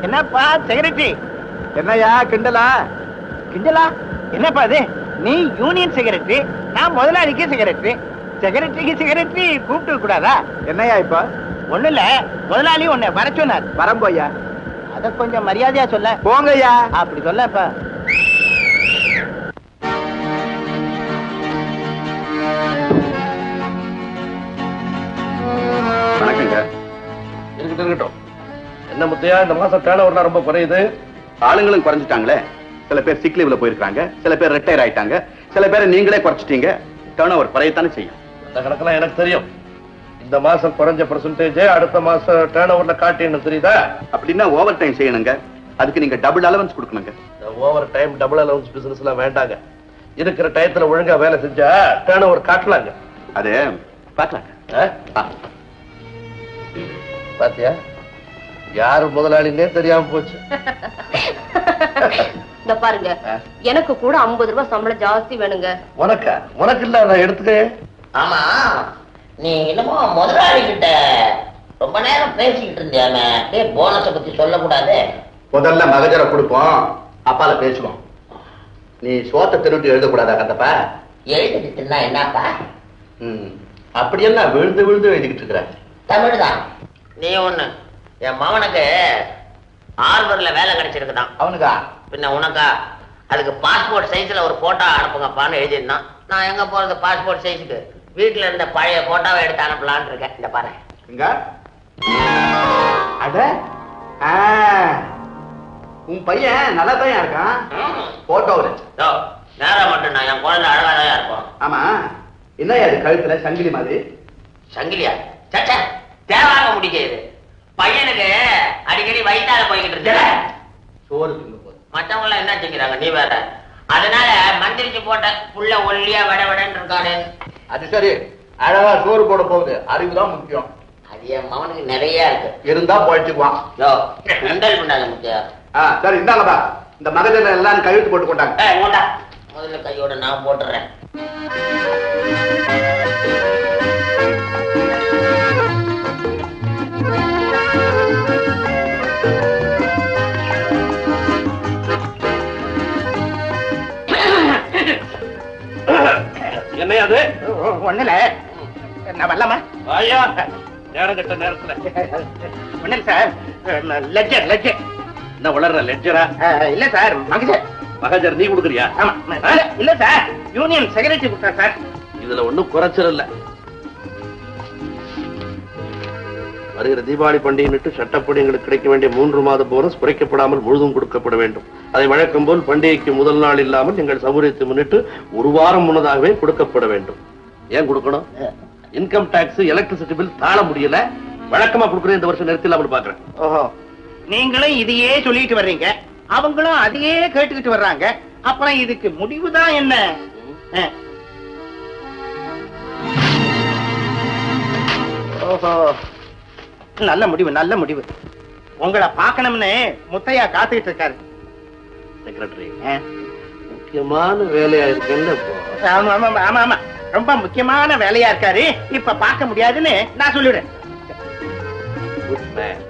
என்னப்பா செக்ரட்டரி? என்னையா கிண்டலா? கிண்டலா? என்னப்பா அது? நீ யூனியன் செக்ரட்டரி, நான் முதலாளிக்கு செக்ரட்டரி. செக்ரட்டரிக்கு செக்ரட்டரி கூப்பிட்டு கூடாதா? என்னையா இப்ப? ஒண்ணு இல்ல, முதலாளி உன்னை வர சொன்னார். வரம்போய்யா. அத கொஞ்சம் மரியாதையா சொல்ல. போங்கய்யா. அப்படி சொல்லப்பா. வணக்கங்க. இருக்கட்டும். என்ன முத்தையா, இந்த மாசம் டர்ன் ஓவர்லாம் ரொம்ப குறையுது. ஆளுங்களும் குறைஞ்சிட்டாங்களே. சில பேர் சிக் லீவ்ல போயிருக்காங்க, சில பேர் ரிட்டையர் ஆயிட்டாங்க, சில பேர் நீங்களே குறைச்சிட்டீங்க. டர்ன் ஓவர் குறையத்தானே செய்யும். அந்த கணக்கெல்லாம் எனக்கு தெரியும். இந்த மாசம் குறைஞ்ச பெர்சன்டேஜ் அடுத்த மாசம் டர்ன் ஓவர்ல காட்டின்னு தெரியுதா? அப்படின்னா ஓவர் டைம் செய்யணுங்க. அதுக்கு நீங்க டபுள் அலவன்ஸ் கொடுக்கணுங்க. Over time double allowance business எல்லாம் வேண்டாங்க. இருக்கிற டயத்துல ஒழுங்கா வேலை செஞ்சா டர்ன் ஓவர் காட்டலாங்க. அது பார்க்கலாங்க. பாத்தியா, யாரு முதலாளின்னே தெரியாம போச்சு. இந்த பாருங்க, எனக்கு கூட 50 ரூபாய் சம்பளம் ஜாஸ்தி வேணுங்க. உனக்கு இல்ல, நான் எடுத்துக்கேன். ஆமா, நீ என்னமோ முதலாளி கிட்ட ரொம்ப நேரம் பேசிக்கிட்டு இருந்தியாமே, போனஸ பத்தி சொல்லக்கூடாது. முதல்ல மகஜரை கொடுப்போம், அப்பால பேசுவோம். நீ சோத்தை திருட்டு எழுதக்கூடாதா கந்தப்பா? எழுதிக்கிட்டுனா என்னப்பா? அப்படி என்ன விழுந்து விழுந்து எழுதிக்கிட்டு இருக்கிற? தமிழ் தான். நீ ஒண்ணு, என் மகனுக்கு ஆர்வர்ல வேலை கிடைச்சிருக்குதான். அவனுக்கா? பின்ன உனக்கா? அதுக்கு பாஸ்போர்ட் சைஸ்ல ஒரு போட்டோ அனுப்புங்கப்பான்னு எழுதிருந்தான். நான் எங்க போறது பாஸ்போர்ட் சைஸுக்கு? வீட்டுல இருந்த பழைய போட்டோவை எடுத்து அனுப்பலான்னு இருக்கேன். இந்த பாரு. எங்க? அட, உன் பையன் நல்லா தான் இருக்கான். போட்டோ நேரம் மட்டும் நான் என் குழந்தை அழகாதான் இருப்போம். ஆமா, என்ன அது கழுத்துல சங்கிலி மாதிரி? சங்கிலியா? சச்சா, தேவாங்க முடிக்கிறது. பையனுக்கு அடிக்கடி வயிற்றால போய்கிட்டு இருக்க. சோறு தின்னு போது மற்றவங்க எல்லாம் என்ன செஞ்சுறாங்க, நீ வேற. அதனால மந்திரிச்சு போட்ட புள்ள ஒல்லியா விடன்னு இருக்கானு. அது சரி, அழகா சோறு போட போகுது. அறிவுதான் முக்கியம். அது என் மகனுக்கு நிறைய இருக்கு. இருந்தா போயிடுச்சுக்குவான். கிண்டல் பண்ணாத முக்கியா. சரி, இந்தாங்கப்பா. இந்த மகஜனை எல்லாரும் கையெழுத்து போட்டு கொண்டாங்க. முதல்ல கையோட நான் போட்டுறேன். என்ன அது? ஒண்ணுல நான் வரலாமா? ஐயா, நேரம் கட்ட நேரத்துல ஒண்ணு சார், லெட்ஜர். என்ன வளர்ற லெட்ஜரா? இல்ல சார், மகஜர். மகஜர் நீ கொடுக்குறியா? ஆமா. இல்ல சார், யூனியன் செக்ரட்டரி கொடுத்தா சார். இதுல ஒண்ணும் குறைச்சல் இல்ல. வருகிற தீபாவளி பண்டிகையிட்டு சட்டப்படி எங்களுக்கு கிடைக்க வேண்டிய 3 மாத போனஸ் குறைக்கப்படாமல் முழுதும் கொடுக்கப்பட வேண்டும். அதை வழக்கம் போல் பண்டிகைக்கு முதல் நாள் இல்லாமல் எங்கள் சௌகரியத்தை முன்னிட்டு 1 வாரம் முன்னதாகவே கொடுக்கப்பட வேண்டும். ஏன் கொடுக்கணும்? இன்கம் டாக்ஸ், எலக்ட்ரிசிட்டி பில் தாழ முடியல. வழக்கமா கொடுக்குற இந்த வருஷம் நிறுத்திடலாம்னு பாக்குறேன். ஓஹோ, நீங்களும் இதையே சொல்லிட்டு வர்றீங்க, அவங்களும் அதையே கேட்டுக்கிட்டு வர்றாங்க. அப்புறம் இதுக்கு முடிவுதான் என்ன? ஓஹோ, நல்ல முடிவு. உங்களை பார்க்கணும்னு முத்தையா காத்துக்கிட்டு இருக்காரு. செக்ரட்டரி, முக்கியமான வேலையா இருக்குன்னு. ஆமா, ரொம்ப முக்கியமான வேலையா இருக்காரு. இப்ப பார்க்க முடியாதுன்னு நான் சொல்லிடுறேன். Good man.